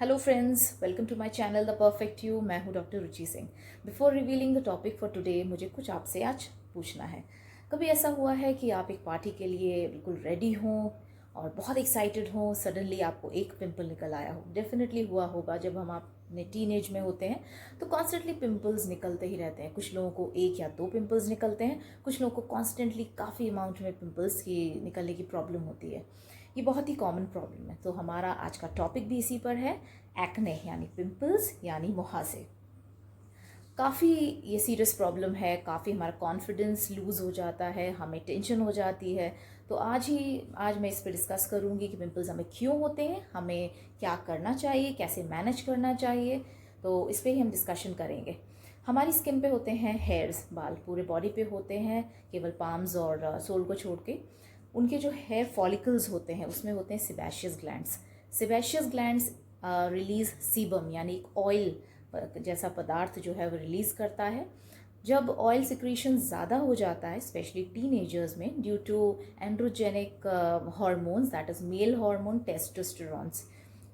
Hello friends, welcome to my channel the perfect you. मैं हूँ doctor Ruchi Singh. Before revealing the topic for today, मुझे कुछ आपसे आज पूछना है। कभी ऐसा हुआ है कि आप एक पार्टी के लिए बिल्कुल रेडी हों और बहुत एक्साइटेड हों, सडनली आपको एक पिंपल निकल आया हो? डेफिनेटली हुआ होगा। जब हम अपने टीनेज में होते हैं तो कॉन्स्टेंटली पिंपल्स निकलते ही रहते हैं। कुछ लोगों को एक या दो पिंपल्स निकलते हैं, कुछ लोगों को कॉन्स्टेंटली काफ़ी अमाउंट में पिंपल्स की निकलने की प्रॉब्लम होती है। ये बहुत ही कॉमन प्रॉब्लम है। तो हमारा आज का टॉपिक भी इसी पर है, एक्ने यानी पिंपल्स यानी मुहासे। काफ़ी ये सीरियस प्रॉब्लम है, काफ़ी हमारा कॉन्फिडेंस लूज़ हो जाता है, हमें टेंशन हो जाती है। तो आज मैं इस पर डिस्कस करूँगी कि पिंपल्स हमें क्यों होते हैं, हमें क्या करना चाहिए, कैसे मैनेज करना चाहिए। तो इस पर ही हम डिस्कशन करेंगे। हमारी स्किन पे होते हैं हेयर्स, बाल पूरे बॉडी पे होते हैं, केवल पाम्स और सोल को छोड़ के। उनके जो हेयर फॉलिकल्स होते हैं उसमें होते हैं sebaceous glands. Sebaceous glands release sebum यानी एक ऑयल जैसा पदार्थ जो है वो रिलीज़ करता है। जब ऑयल सिक्रीशन ज़्यादा हो जाता है, स्पेशली टीनेजर्स में, due to androgenic hormones, that is male hormone testosterones.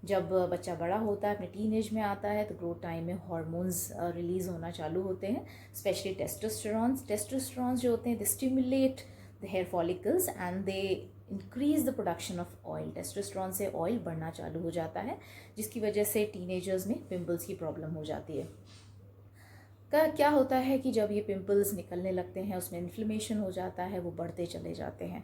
जब बच्चा बड़ा होता है, अपने टीनेज में आता है, तो ग्रोथ टाइम में हार्मोन्स रिलीज़ होना चालू होते हैं, स्पेशली टेस्टोस्टेरॉन्स। टेस्टोस्टेरॉन्स जो होते हैं, they stimulate the hair follicles and they increase the production of oil. Testosterone से ऑयल बढ़ना चालू हो जाता है, जिसकी वजह से टीनेजर्स में पिंपल्स की प्रॉब्लम हो जाती है। क्या होता है कि जब ये पिंपल्स निकलने लगते हैं, उसमें इन्फ्लेमेशन हो जाता है, वो बढ़ते चले जाते हैं।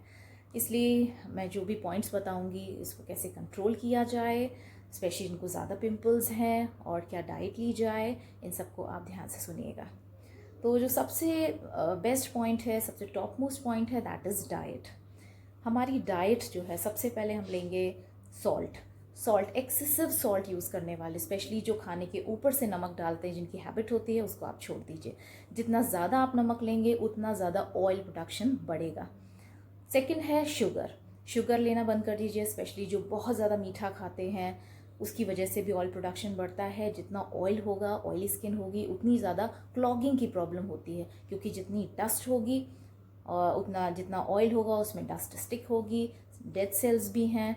इसलिए मैं जो भी पॉइंट्स बताऊंगी, इसको कैसे कंट्रोल किया जाए, स्पेशली जिनको ज़्यादा पिंपल्स हैं, और क्या डाइट ली जाए, इन सबको आप ध्यान से सुनिएगा। तो जो सबसे बेस्ट पॉइंट है, सबसे टॉप मोस्ट पॉइंट है, दैट इज़ डाइट। हमारी डाइट जो है, सबसे पहले हम लेंगे सॉल्ट। एक्सेसिव सॉल्ट यूज़ करने वाले, स्पेशली जो खाने के ऊपर से नमक डालते हैं, जिनकी हैबिट होती है, उसको आप छोड़ दीजिए। जितना ज़्यादा आप नमक लेंगे उतना ज़्यादा ऑयल प्रोडक्शन बढ़ेगा। सेकंड है शुगर। शुगर लेना बंद कर दीजिए, स्पेशली जो बहुत ज़्यादा मीठा खाते हैं, उसकी वजह से भी ऑयल प्रोडक्शन बढ़ता है। जितना ऑयल होगा, ऑयली स्किन होगी, उतनी ज़्यादा क्लॉगिंग की प्रॉब्लम होती है, क्योंकि जितनी डस्ट होगी और उतना जितना ऑयल होगा उसमें डस्ट स्टिक होगी, डेड सेल्स भी हैं।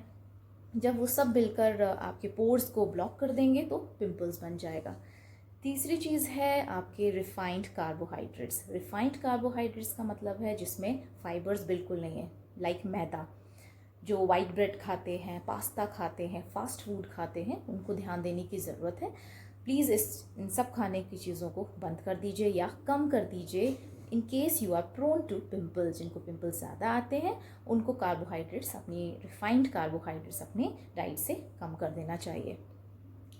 जब वो सब मिलकर आपके पोर्स को ब्लॉक कर देंगे तो पिंपल्स बन जाएगा। तीसरी चीज़ है आपके रिफाइंड कार्बोहाइड्रेट्स। रिफाइंड कार्बोहाइड्रेट्स का मतलब है जिसमें फाइबर्स बिल्कुल नहीं है, लाइक मैदा। जो वाइट ब्रेड खाते हैं, पास्ता खाते हैं, फास्ट फूड खाते हैं, उनको ध्यान देने की ज़रूरत है। प्लीज़ इन सब खाने की चीज़ों को बंद कर दीजिए या कम कर दीजिए। In case you are prone to pimples, जिनको पिंपल्स ज़्यादा आते हैं, उनको कार्बोहाइड्रेट्स, अपनी रिफाइंड कार्बोहाइड्रेट्स अपनी डाइट से कम कर देना चाहिए।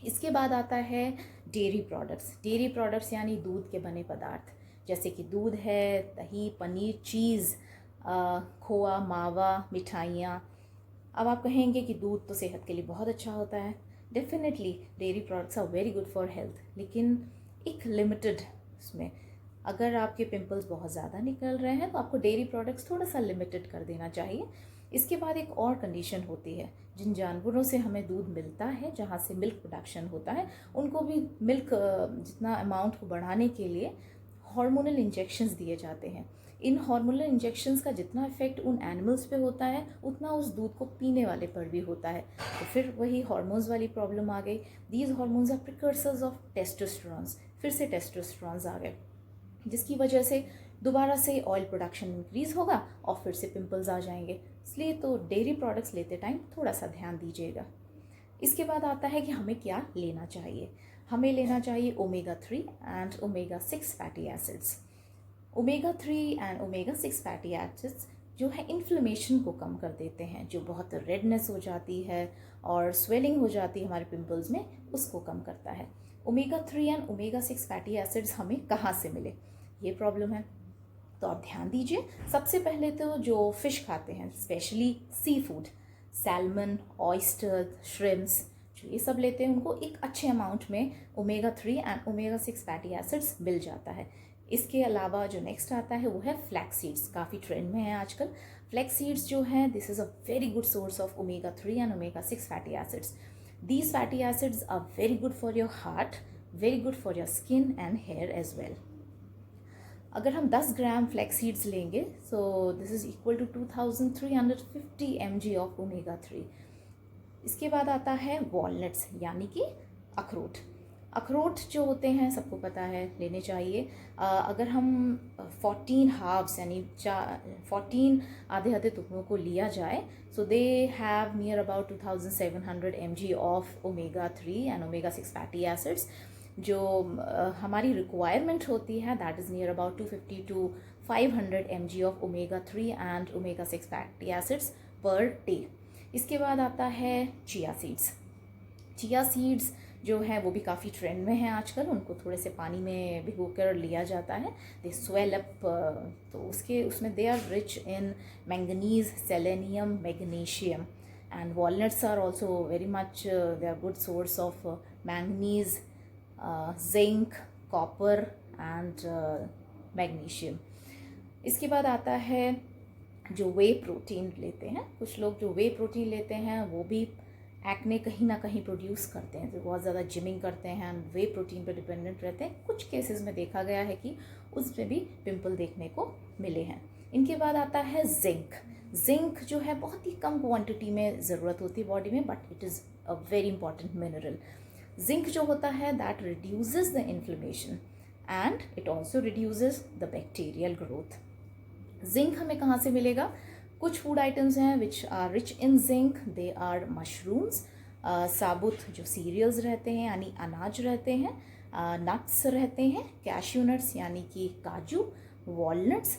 इसके बाद आता है डेयरी प्रोडक्ट्स। डेयरी प्रोडक्ट्स यानी दूध के बने पदार्थ, जैसे कि दूध है, दही, पनीर, चीज़, खोआ, मावा, मिठाइयाँ। अब आप कहेंगे कि दूध तो सेहत के लिए बहुत अच्छा होता है। Definitely dairy products are very good for health, लेकिन एक लिमिटेड उसमें। अगर आपके पिंपल्स बहुत ज़्यादा निकल रहे हैं तो आपको डेयरी प्रोडक्ट्स थोड़ा सा लिमिटेड कर देना चाहिए। इसके बाद एक और कंडीशन होती है, जिन जानवरों से हमें दूध मिलता है, जहाँ से मिल्क प्रोडक्शन होता है, उनको भी मिल्क जितना अमाउंट को बढ़ाने के लिए हार्मोनल इंजेक्शंस दिए जाते हैं। इन हार्मोनल इंजेक्शंस का जितना इफेक्ट उन एनिमल्स पे होता है, उतना उस दूध को पीने वाले पर भी होता है। तो फिर वही हार्मोन्स वाली प्रॉब्लम आ गई। These hormones are precursors of testosterones. फिर से टेस्टोस्टेरॉन्स आ गए, जिसकी वजह से दोबारा से ऑयल प्रोडक्शन इंक्रीज होगा और फिर से पिंपल्स आ जाएंगे। इसलिए तो डेयरी प्रोडक्ट्स लेते टाइम थोड़ा सा ध्यान दीजिएगा। इसके बाद आता है कि हमें क्या लेना चाहिए। हमें लेना चाहिए omega 3 and omega 6 fatty acids. Omega 3 and omega 6 fatty acids जो है इन्फ्लेमेशन को कम कर देते हैं, जो बहुत रेडनेस हो जाती है और स्वेलिंग हो जाती है हमारे पिंपल्स में, उसको कम करता है। Omega 3 and omega 6 fatty acids हमें कहाँ से मिले, ये प्रॉब्लम है। तो आप ध्यान दीजिए। सबसे पहले तो जो फ़िश खाते हैं, specially sea food, salmon, oyster, shrimps, जो ये सब लेते हैं, उनको एक अच्छे अमाउंट में omega 3 and omega 6 fatty acids मिल जाता है। इसके अलावा जो नेक्स्ट आता है वो है फ्लैक्स सीड्स, काफ़ी ट्रेंड में है आजकल। फ्लैक्स सीड्स जो हैं, this is a very good source of omega 3 and omega 6 fatty acids. These fatty acids are very good for your heart, very good for your skin and hair as well. अगर हम 10 ग्राम flax seeds लेंगे, so this is equal to 2350 mg of omega 3। इसके बाद आता है walnuts यानी कि अखरोट। अखरोट जो होते हैं सबको पता है लेने चाहिए। अगर हम 14 हाफ्स यानी 14 आधे आधे टुकड़ों को लिया जाए, so they have near about 2700 mg of omega 3 and omega 6 fatty acids. जो हमारी रिक्वायरमेंट होती है that is near about 250 to 500 mg of omega 3 and omega 6 fatty acids per day. इसके बाद आता है चिया सीड्स। चिया सीड्स जो है वो भी काफ़ी ट्रेंड में हैं आजकल। उनको थोड़े से पानी में भिगो कर लिया जाता है, दे स्वेल अप। तो उसमें they are rich in manganese, selenium, magnesium and walnuts are also very much they are good source of manganese, zinc, copper and magnesium. इसके बाद आता है जो वे प्रोटीन लेते हैं। कुछ लोग जो वे प्रोटीन लेते हैं वो भी एक्ने कहीं ना कहीं प्रोड्यूस करते हैं, तो बहुत ज़्यादा जिमिंग करते हैं, वे प्रोटीन पर डिपेंडेंट रहते हैं। कुछ केसेस में देखा गया है कि उसमें भी पिंपल देखने को मिले हैं। इनके बाद आता है जिंक। जिंक जो है बहुत ही कम क्वांटिटी में ज़रूरत होती है बॉडी में, but it is a very important mineral. Zinc जो होता है that reduces the inflammation and it also reduces the bacterial growth. Zinc हमें कहाँ से मिलेगा? कुछ फूड आइटम्स हैं which are rich in zinc. They are mushrooms, साबुत जो सीरियल्स रहते हैं यानी अनाज रहते हैं, नट्स रहते हैं, कैश्यू नट्स यानी कि काजू, वॉलनट्स,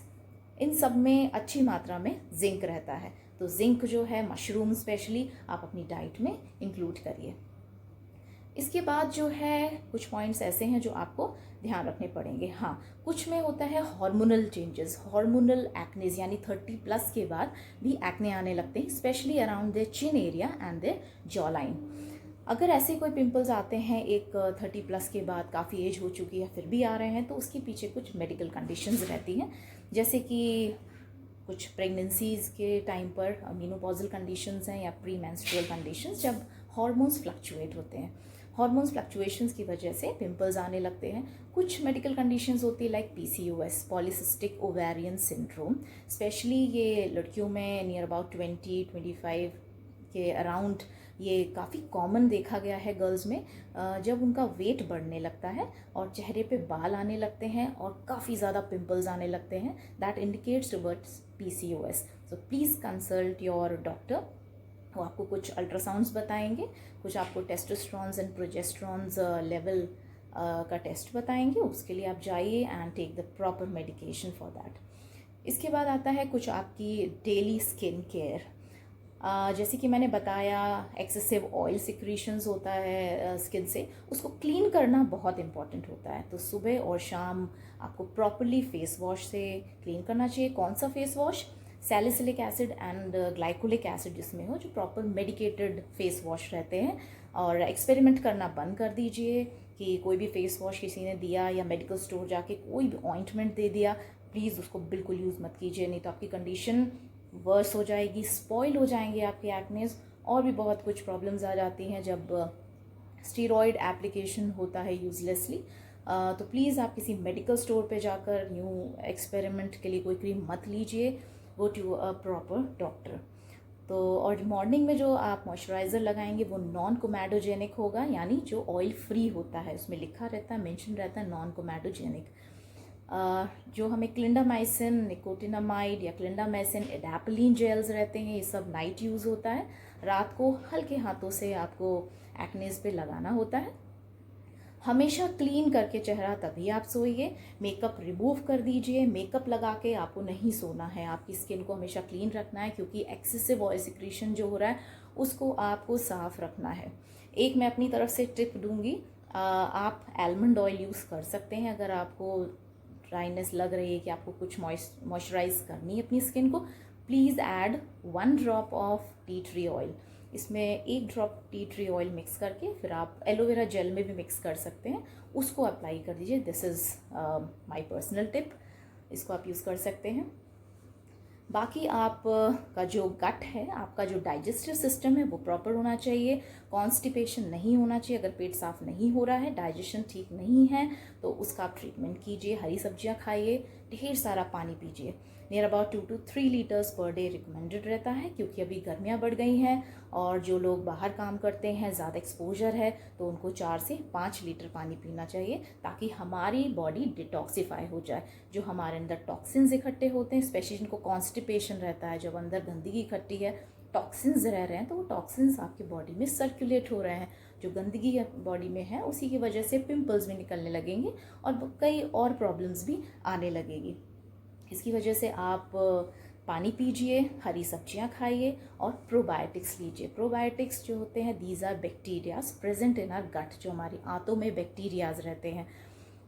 इन सब में अच्छी मात्रा में जिंक रहता है। तो जिंक जो है मशरूम स्पेशली आप अपनी डाइट में इंक्लूड करिए। इसके बाद जो है कुछ पॉइंट्स ऐसे हैं जो आपको ध्यान रखने पड़ेंगे। हाँ, कुछ में होता है हार्मोनल चेंजेस, हार्मोनल एक्नेज यानी 30+ के बाद भी एक्ने आने लगते हैं, specially around their chin area and their jaw line. अगर ऐसे कोई पिंपल्स आते हैं एक 30+ के बाद, काफ़ी एज हो चुकी है फिर भी आ रहे हैं, तो उसके पीछे कुछ मेडिकल कंडीशंस रहती हैं, जैसे कि कुछ प्रेगनेंसीज़ के टाइम पर मेनोपॉजल कंडीशंस हैं या प्री मेंस्ट्रुअल कंडीशंस, जब हार्मोन्स फ्लक्चुएट होते हैं। हार्मोन्स फ्लक्चुएशंस की वजह से पिंपल्स आने लगते हैं। कुछ मेडिकल कंडीशंस होती है like PCOS, polycystic ovarian syndrome, specially ये लड़कियों में नियर अबाउट 20-25 के अराउंड ये काफ़ी कॉमन देखा गया है गर्ल्स में। जब उनका वेट बढ़ने लगता है और चेहरे पे बाल आने लगते हैं और काफ़ी ज़्यादा पिंपल्स आने लगते हैं, that indicates towards PCOS। So please consult your doctor. वो आपको कुछ अल्ट्रासाउंड्स बताएंगे, कुछ आपको टेस्टोस्टेरोन्स एंड प्रोजेस्टेरोन्स लेवल का टेस्ट बताएंगे। उसके लिए आप जाइए and take the proper medication for that. इसके बाद आता है कुछ आपकी डेली स्किन केयर। जैसे कि मैंने बताया एक्सेसिव ऑयल सिक्रीशंस होता है स्किन से, उसको क्लीन करना बहुत इंपॉर्टेंट होता है। तो सुबह और शाम आपको प्रॉपरली फेस वॉश से क्लीन करना चाहिए। कौन सा face wash? Salicylic acid and glycolic acid जिसमें हो, जो प्रॉपर मेडिकेटेड फेस वॉश रहते हैं। और एक्सपेरिमेंट करना बंद कर दीजिए कि कोई भी फेस वॉश किसी ने दिया या मेडिकल स्टोर जाके कोई भी ऑइंटमेंट दे दिया, प्लीज़ उसको बिल्कुल यूज़ मत कीजिए, नहीं तो आपकी कंडीशन वर्स हो जाएगी, स्पॉइल हो जाएंगे आपके एक्नेस, और भी बहुत कुछ प्रॉब्लम्स आ जाती हैं जब स्टीरॉयड एप्लीकेशन होता है यूजलेसली। तो प्लीज़ आप किसी मेडिकल स्टोर पे जाकर यूँ एक्सपेरिमेंट के लिए कोई क्रीम मत लीजिए, go to a proper doctor. तो और मॉर्निंग में जो आप मॉइस्चराइज़र लगाएंगे वो नॉन कोमेडोजेनिक होगा, यानी जो ऑयल फ्री होता है, उसमें लिखा रहता है, मेंशन रहता है नॉन कोमेडोजेनिक। जो हमें क्लिंडामाइसिन, निकोटिनामाइड या क्लिंडामाइसिन, एडाप्लिन जेल्स रहते हैं, ये सब नाइट यूज़ होता है। रात को हल्के हाथों से आपको एक्नेस पे लगाना होता है। हमेशा क्लीन करके चेहरा तभी आप सोइए। मेकअप रिमूव कर दीजिए। मेकअप लगा के आपको नहीं सोना है, आपकी स्किन को हमेशा क्लीन रखना है, क्योंकि एक्सेसिव ऑयल सिक्रीशन जो हो रहा है उसको आपको साफ़ रखना है। एक मैं अपनी तरफ से टिप दूंगी, आप आलमंड ऑयल यूज़ कर सकते हैं अगर आपको ड्राइनेस लग रही है कि आपको कुछ मॉइस्चराइज करनी है अपनी स्किन को। Please add 1 drop of tea tree oil. इसमें 1 drop tea tree oil mix करके फिर आप एलोवेरा जेल में भी मिक्स कर सकते हैं, उसको अप्लाई कर दीजिए। This is my personal tip, इसको आप यूज़ कर सकते हैं। बाकी आप का जो गट है, आपका जो डाइजेस्टिव सिस्टम है वो प्रॉपर होना चाहिए। कॉन्स्टिपेशन नहीं होना चाहिए। अगर पेट साफ नहीं हो रहा है, डाइजेशन ठीक नहीं है, तो उसका आप ट्रीटमेंट कीजिए। हरी सब्जियां खाइए, ढेर सारा पानी पीजिए। Near about 2 to 3 litres per day recommended रहता है, क्योंकि अभी गर्मियाँ बढ़ गई हैं और जो लोग बाहर काम करते हैं, ज़्यादा एक्सपोजर है, तो उनको 4 से 5 लीटर पानी पीना चाहिए, ताकि हमारी बॉडी डिटॉक्सीफाई हो जाए। जो हमारे अंदर टॉक्सिन्स इकट्ठे होते हैं, स्पेशली जिनको कॉन्स्टिपेशन रहता है, जब अंदर गंदगी इकट्ठी है, टॉक्सिन्स रह रहे हैं, तो वो टॉक्सिन्स आपकी बॉडी में सर्कुलेट हो रहे हैं, जो गंदगी बॉडी में है उसी की वजह से पिंपल्स भी निकलने लगेंगे और कई और प्रॉब्लम्स भी आने लगेगी। इसकी वजह से आप पानी पीजिए, हरी सब्जियां खाइए और प्रोबायोटिक्स लीजिए। प्रोबायोटिक्स जो होते हैं, these are bacterias present in our gut, जो हमारी आंतों में बैक्टीरियाज रहते हैं।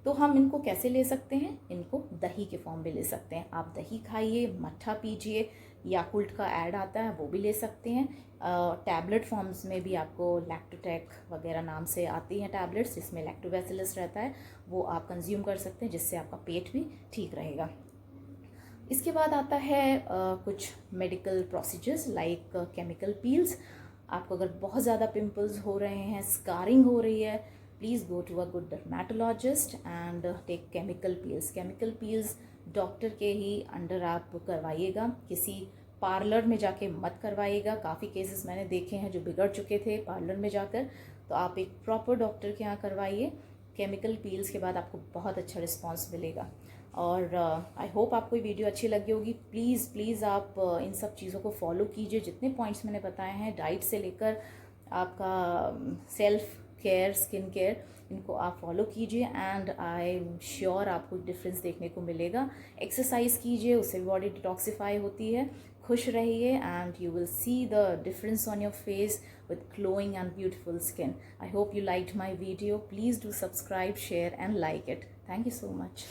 तो हम इनको कैसे ले सकते हैं? इनको दही के फॉर्म में ले सकते हैं। आप दही खाइए, मट्ठा पीजिए, याकुल्ट का ऐड आता है वो भी ले सकते हैं। टैबलेट फॉर्म्स में भी आपको लैक्टोटेक वगैरह नाम से आती हैं टैबलेट्स, जिसमें लैक्टोबैसिलस रहता है, वो आप कंज्यूम कर सकते हैं, जिससे आपका पेट भी ठीक रहेगा। इसके बाद आता है कुछ medical procedures like chemical peels. आपको अगर बहुत ज़्यादा पिंपल्स हो रहे हैं, स्कारिंग हो रही है, please go to a good dermatologist and take chemical peels. Chemical peels doctor के ही अंडर आप करवाइएगा, किसी पार्लर में जाके मत करवाइएगा। काफ़ी केसेस मैंने देखे हैं जो बिगड़ चुके थे पार्लर में जाकर, तो आप एक प्रॉपर डॉक्टर के यहाँ करवाइए। केमिकल पील्स के बाद आपको बहुत अच्छा रिस्पॉन्स मिलेगा। और आई होप आपको ये वीडियो अच्छी लगी होगी। प्लीज़ आप इन सब चीज़ों को फॉलो कीजिए, जितने पॉइंट्स मैंने बताए हैं, डाइट से लेकर आपका सेल्फ केयर, स्किन केयर, इनको आप फॉलो कीजिए एंड आई एम श्योर आपको डिफरेंस देखने को मिलेगा। एक्सरसाइज कीजिए, उससे बॉडी डिटॉक्सीफाई होती है। खुश रहिए and you will see the difference on your face with glowing and beautiful skin. I hope you liked my video. Please do subscribe, share and like it. Thank you so much.